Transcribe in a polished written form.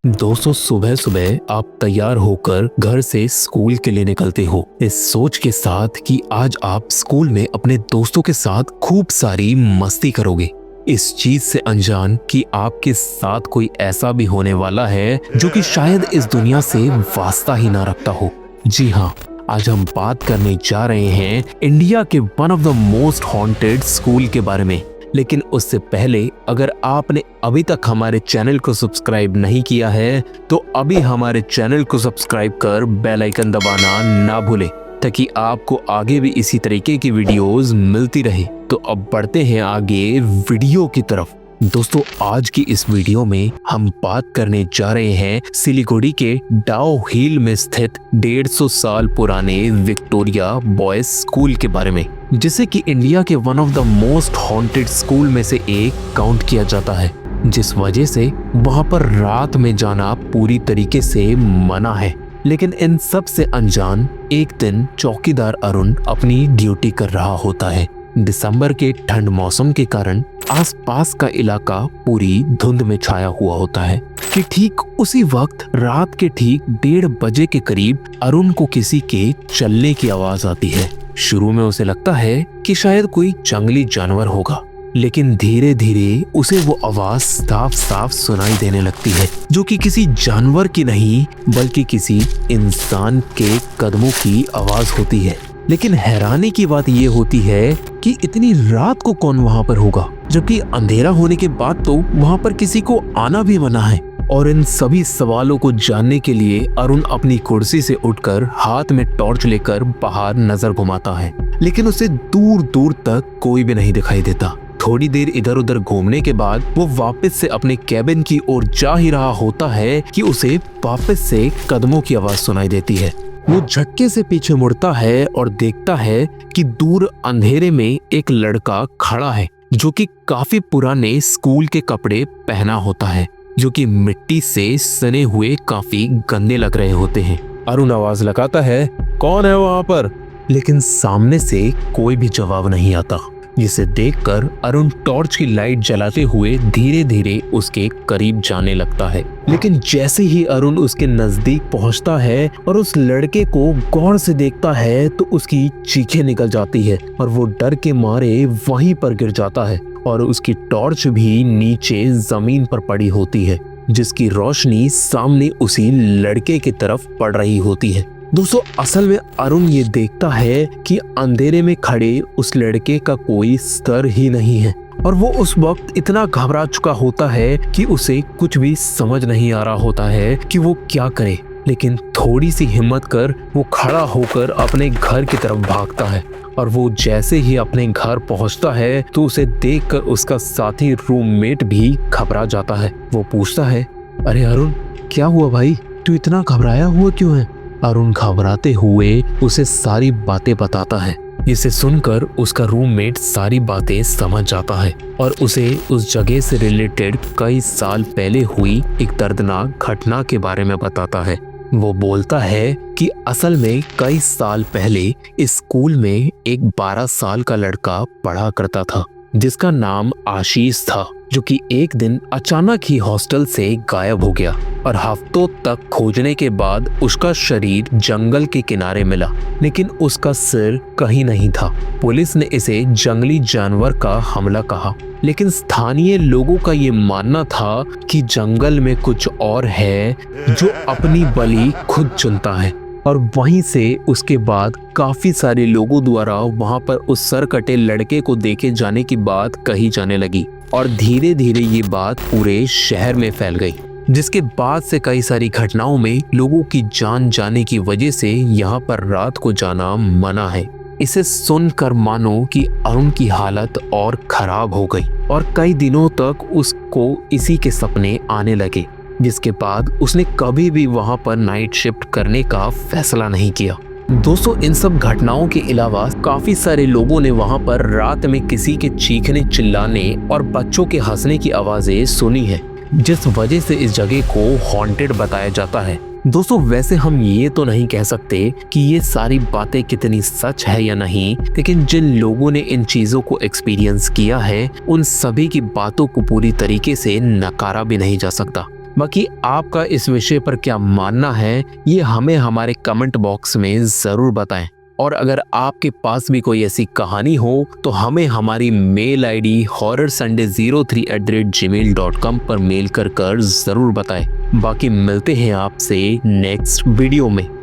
दोस्तों, सुबह सुबह आप तैयार होकर घर से स्कूल के लिए निकलते हो इस सोच के साथ कि आज आप स्कूल में अपने दोस्तों के साथ खूब सारी मस्ती करोगे। इस चीज से अनजान कि आपके साथ कोई ऐसा भी होने वाला है जो कि शायद इस दुनिया से वास्ता ही ना रखता हो। जी हाँ, आज हम बात करने जा रहे हैं इंडिया के one of the most haunted school के बारे में। लेकिन उससे पहले अगर आपने अभी तक हमारे चैनल को सब्सक्राइब नहीं किया है तो अभी हमारे चैनल को सब्सक्राइब कर बेल आइकन दबाना ना भूलें ताकि आपको आगे भी इसी तरीके की वीडियोस मिलती रहे। तो अब बढ़ते हैं आगे वीडियो की तरफ। दोस्तों, आज की इस वीडियो में हम बात करने जा रहे हैं सिलीगुड़ी के डाउ हिल में स्थित 150 साल पुराने विक्टोरिया बॉयज स्कूल के बारे में, जिसे कि इंडिया के one of the most haunted school में से एक काउंट किया जाता है, जिस वजह से वहां पर रात में जाना पूरी तरीके से मना है। लेकिन इन सब से अनजान एक दिन चौकीदार अरुण अपनी ड्यूटी कर रहा होता है। दिसंबर के ठंड मौसम के कारण आसपास का इलाका पूरी धुंध में छाया हुआ होता है कि ठीक उसी वक्त रात के ठीक 1:30 बजे के करीब अरुण को किसी के चलने की आवाज आती है। शुरू में उसे लगता है कि शायद कोई जंगली जानवर होगा, लेकिन धीरे धीरे उसे वो आवाज साफ साफ सुनाई देने लगती है, जो कि किसी जानवर की नहीं बल्कि किसी इंसान के कदमों की आवाज होती है। लेकिन हैरानी की बात ये होती है कि इतनी रात को कौन वहां पर होगा, जबकि अंधेरा होने के बाद तो वहां पर किसी को आना भी मना है। और इन सभी सवालों को जानने के लिए अरुण अपनी कुर्सी से उठकर हाथ में टॉर्च लेकर बाहर नजर घुमाता है, लेकिन उसे दूर दूर तक कोई भी नहीं दिखाई देता। थोड़ी देर इधर उधर घूमने के बाद वो वापस से अपने कैबिन की ओर जा ही रहा होता है कि उसे वापस से कदमों की आवाज सुनाई देती है। वो झटके से पीछे मुड़ता है और देखता है कि दूर अंधेरे में एक लड़का खड़ा है, जो कि काफी पुराने स्कूल के कपड़े पहना होता है, जो कि मिट्टी से सने हुए काफी गंदे लग रहे होते हैं। अरुण आवाज लगाता है, कौन है वहां पर? लेकिन सामने से कोई भी जवाब नहीं आता, जिसे देखकर अरुण टॉर्च की लाइट जलाते हुए धीरे धीरे उसके करीब जाने लगता है। लेकिन जैसे ही अरुण उसके नजदीक पहुंचता है और उस लड़के को गौर से देखता है तो उसकी चीखें निकल जाती है और वो डर के मारे वहीं पर गिर जाता है और उसकी टॉर्च भी नीचे जमीन पर पड़ी होती है, जिसकी रोशनी सामने उसी लड़के की तरफ पड़ रही होती है। दोस्तों, असल में अरुण ये देखता है कि अंधेरे में खड़े उस लड़के का कोई सर ही नहीं है और वो उस वक्त इतना घबरा चुका होता है कि उसे कुछ भी समझ नहीं आ रहा होता है कि वो क्या करे। लेकिन थोड़ी सी हिम्मत कर वो खड़ा होकर अपने घर की तरफ भागता है और वो जैसे ही अपने घर पहुंचता है तो उसे देखकर उसका साथी रूममेट भी घबरा जाता है। वो पूछता है, अरे अरुण, क्या हुआ भाई? तू इतना घबराया हुआ क्यों है? अरुण घबराते हुए उसे सारी बातें बताता है। इसे सुनकर उसका रूममेट सारी बातें समझ जाता है और उसे उस जगह से रिलेटेड कई साल पहले हुई एक दर्दनाक घटना के बारे में बताता है। वो बोलता है कि असल में कई साल पहले इस स्कूल में एक 12 साल का लड़का पढ़ा करता था, जिसका नाम आशीष था, जो कि एक दिन अचानक ही हॉस्टल से गायब हो गया और हफ्तों तक खोजने के बाद उसका शरीर जंगल के किनारे मिला, लेकिन उसका सिर कहीं नहीं था। पुलिस ने इसे जंगली जानवर का हमला कहा, लेकिन स्थानीय लोगों का ये मानना था कि जंगल में कुछ और है जो अपनी बलि खुद चुनता है। और वहीं से उसके बाद काफी सारे लोगों द्वारा वहां पर उस सर कटे लड़के को देखे जाने की बात कही जाने लगी और धीरे धीरे ये बात पूरे शहर में फैल गई, जिसके बाद से कई सारी घटनाओं में लोगों की जान जाने की वजह से यहाँ पर रात को जाना मना है। इसे सुनकर मानो कि अरुण की हालत और खराब हो गई और कई दिनों तक उसको इसी के सपने आने लगे, जिसके बाद उसने कभी भी वहां पर नाइट शिफ्ट करने का फैसला नहीं किया। दोस्तों, इन सब घटनाओं के अलावा काफी सारे लोगों ने वहां पर रात में किसी के चीखने चिल्लाने और बच्चों के हंसने की आवाजें सुनी है, जिस वजह से इस जगह को हॉन्टेड बताया जाता है। दोस्तों, वैसे हम ये तो नहीं कह सकते कि ये सारी बातें कितनी सच है या नहीं, लेकिन जिन लोगों ने इन चीजों को एक्सपीरियंस किया है उन सभी की बातों को पूरी तरीके से नकारा भी नहीं जा सकता। बाकी आपका इस विषय पर क्या मानना है ये हमें हमारे कमेंट बॉक्स में जरूर बताएं। और अगर आपके पास भी कोई ऐसी कहानी हो तो हमें हमारी मेल आईडी horrorsunday03@gmail.com पर मेल कर जरूर बताएं। बाकी मिलते हैं आपसे नेक्स्ट वीडियो में।